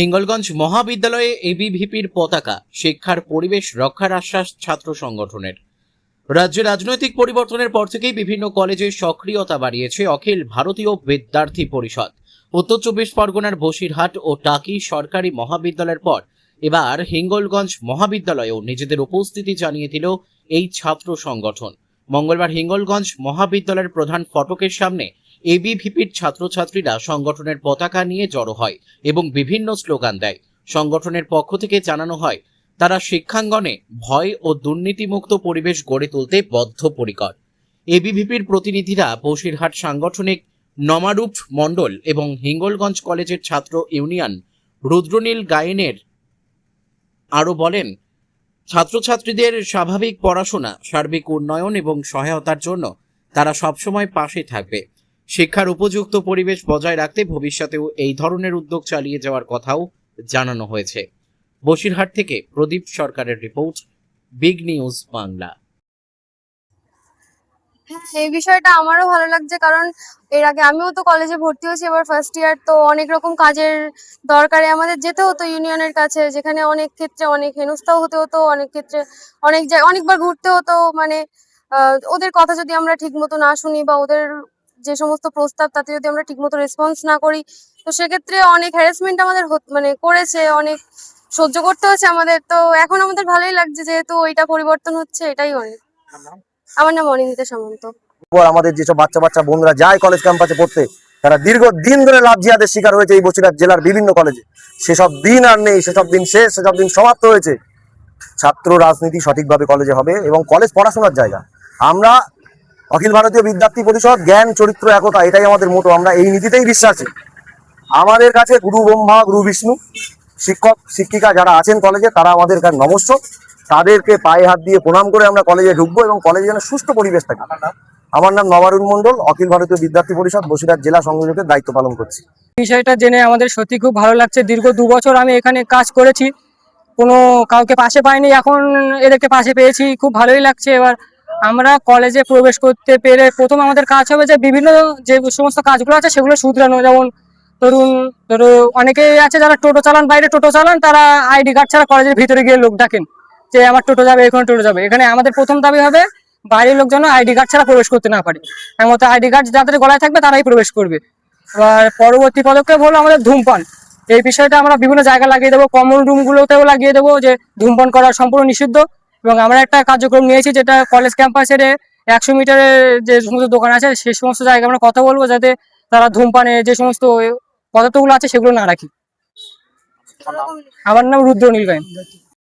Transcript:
হিঙ্গলগঞ্জ মহাবিদ্যালয়ে এবিভিপির পতাকা, শিক্ষার পরিবেশ রক্ষার আশ্বাস ছাত্র সংগঠনের। রাজ্যে রাজনৈতিক পরিবর্তনের পর থেকেই বিভিন্ন কলেজে সক্রিয়তা বাড়িয়েছে অখিল ভারতীয় বিদ্যার্থী পরিষদ। উত্তর চব্বিশ পরগনার বসিরহাট ও টাকি সরকারি মহাবিদ্যালয়ের পর এবার হিঙ্গলগঞ্জ মহাবিদ্যালয়েও নিজেদের উপস্থিতি জানিয়ে দিল এই ছাত্র সংগঠন। মঙ্গলবার হিঙ্গলগঞ্জ মহাবিদ্যালয়ের প্রধান ফটকের সামনে এবিভিপির ছাত্রছাত্রীরা সংগঠনের পতাকা নিয়ে জড়ো হয় এবং বিভিন্ন স্লোগান দেয়। সংগঠনের পক্ষ থেকে জানানো হয়, তারা শিক্ষাঙ্গনে ভয় ও দুর্নীতিমুক্ত পরিবেশ গড়ে তুলতে বদ্ধপরিকর। এবিভিপির প্রতিনিধিরা বসিরহাট সাংগঠনিক নমারূপ মণ্ডল এবং হিঙ্গলগঞ্জ কলেজের ছাত্র ইউনিয়ন রুদ্রনীল গায়েনের আরও বলেন, ছাত্রছাত্রীদের স্বাভাবিক পড়াশোনা, সার্বিক উন্নয়ন এবং সহায়তার জন্য তারা সবসময় পাশে থাকবে। শিক্ষার উপযুক্ত পরিবেশ বজায় রাখতে ভবিষ্যতেও এই ধরনের উদ্যোগ চালিয়ে যাওয়ার কথাও জানানো হয়েছে। বসিরহাট থেকে প্রদীপ সরকারের রিপোর্ট, বিগ নিউজ বাংলা। এই বিষয়টা আমারও ভালো লাগছে, কারণ এর আগে আমিও তো কলেজে ভর্তি হয়েছি, এবার ফার্স্ট ইয়ার, তো অনেক রকম কাজের দরকারে আমাদের যেতে হতো ইউনিয়নের কাছে, যেখানে অনেক ক্ষেত্রে অনেক হেনস্থাও হতে হতো, অনেক ক্ষেত্রে অনেকবার ঘুরতে হতো। মানে ওদের কথা যদি আমরা ঠিক মতো না শুনি বা ওদের যে সমস্ত প্রস্তাব তাতে যদি আমরা ঠিক মতো রেসপন্স না করি, তো সেক্ষেত্রে অনেক হ্যারাসমেন্ট আমাদের করেছে, অনেক সহ্য করতে হচ্ছে আমাদের। তো এখন আমাদের ভালোই লাগছে, যেহেতু ওইটা পরিবর্তন হচ্ছে, এটাই অনেক। আমার নাম অনিন্দিতা সামন্ত। আমাদের যেসব বাচ্চা বন্ধুরা যায় কলেজ ক্যাম্পাসে পড়তে, তারা দীর্ঘদিন ধরে লাভ জিহাদের শিকার হয়েছে এই বসিরহাট জেলার বিভিন্ন কলেজে। সেসব দিন আর নেই, সেসব দিন শেষ, সেসব দিন সমাপ্ত হয়েছে। ছাত্র রাজনীতি সঠিকভাবে কলেজে হবে এবং কলেজ পড়াশোনার জায়গা। আমরা অখিল ভারতীয় বিদ্যার্থী পরিষদ, জ্ঞান চরিত্র একতা, এটাই আমাদের মোটো। আমরা এই নীতিতেই বিশ্বাসী। আমাদের কাছে গুরু ব্রহ্মা গুরু বিষ্ণু, শিক্ষক শিক্ষিকা যারা আছেন কলেজে, তারা আমাদের কাছে নমস্য। তাদেরকে পায়ে হাত দিয়ে প্রণাম করে আমরা কলেজে ঢুকবো এবং কলেজে যেন সুষ্ঠু পরিবেশ থাকে। আমার নাম নবারুণ মণ্ডল, অখিল ভারতীয় বিদ্যার্থী পরিষদ বসিরহাট জেলা সংযোজকের দায়িত্ব পালন করছি। বিষয়টা জেনে আমাদের সত্যি খুব ভালো লাগছে। দীর্ঘ 2 বছর আমি এখানে কাজ করেছি, কোনো কাউকে পাশে পাইনি, এখন এদেরকে পাশে পেয়েছি, খুব ভালোই লাগছে। এবার আমরা কলেজে প্রবেশ করতে পেরে প্রথম আমাদের কাজ হবে যে বিভিন্ন যে সমস্ত কাজগুলো আছে সেগুলো শুধরানো। যেমন ধরো অনেকেই আছে যারা টোটো চালান, বাইরে টোটো চালান, তারা আইডি কার্ড ছাড়া কলেজের ভিতরে গিয়ে লোক ডাকেন যে আমার টোটো যাবে, এখানে টোটো যাবে। এখানে আমাদের প্রথম দাবি হবে বাইরের লোক যেন আইডি কার্ড ছাড়া প্রবেশ করতে না পারে, এমন আইডি কার্ড যাদের গলায় থাকবে তারাই প্রবেশ করবে। এবার পরবর্তী পদক্ষেপ হলো আমাদের ধূমপান। এই বিষয়টা আমরা বিভিন্ন জায়গায় লাগিয়ে দেবো, কমন রুমগুলোতেও লাগিয়ে দেবো যে ধূমপান করা সম্পূর্ণ নিষিদ্ধ। এবং আমরা একটা কার্যক্রম নিয়েছি, যেটা কলেজ ক্যাম্পাসের 100 মিটারের যে সমস্ত দোকান আছে সেই সমস্ত জায়গায় আমরা কথা বলবো যাতে তারা ধূমপানে যে সমস্ত পদার্থগুলো আছে সেগুলো না রাখি। আমার নাম রুদ্রনীল গায়েন।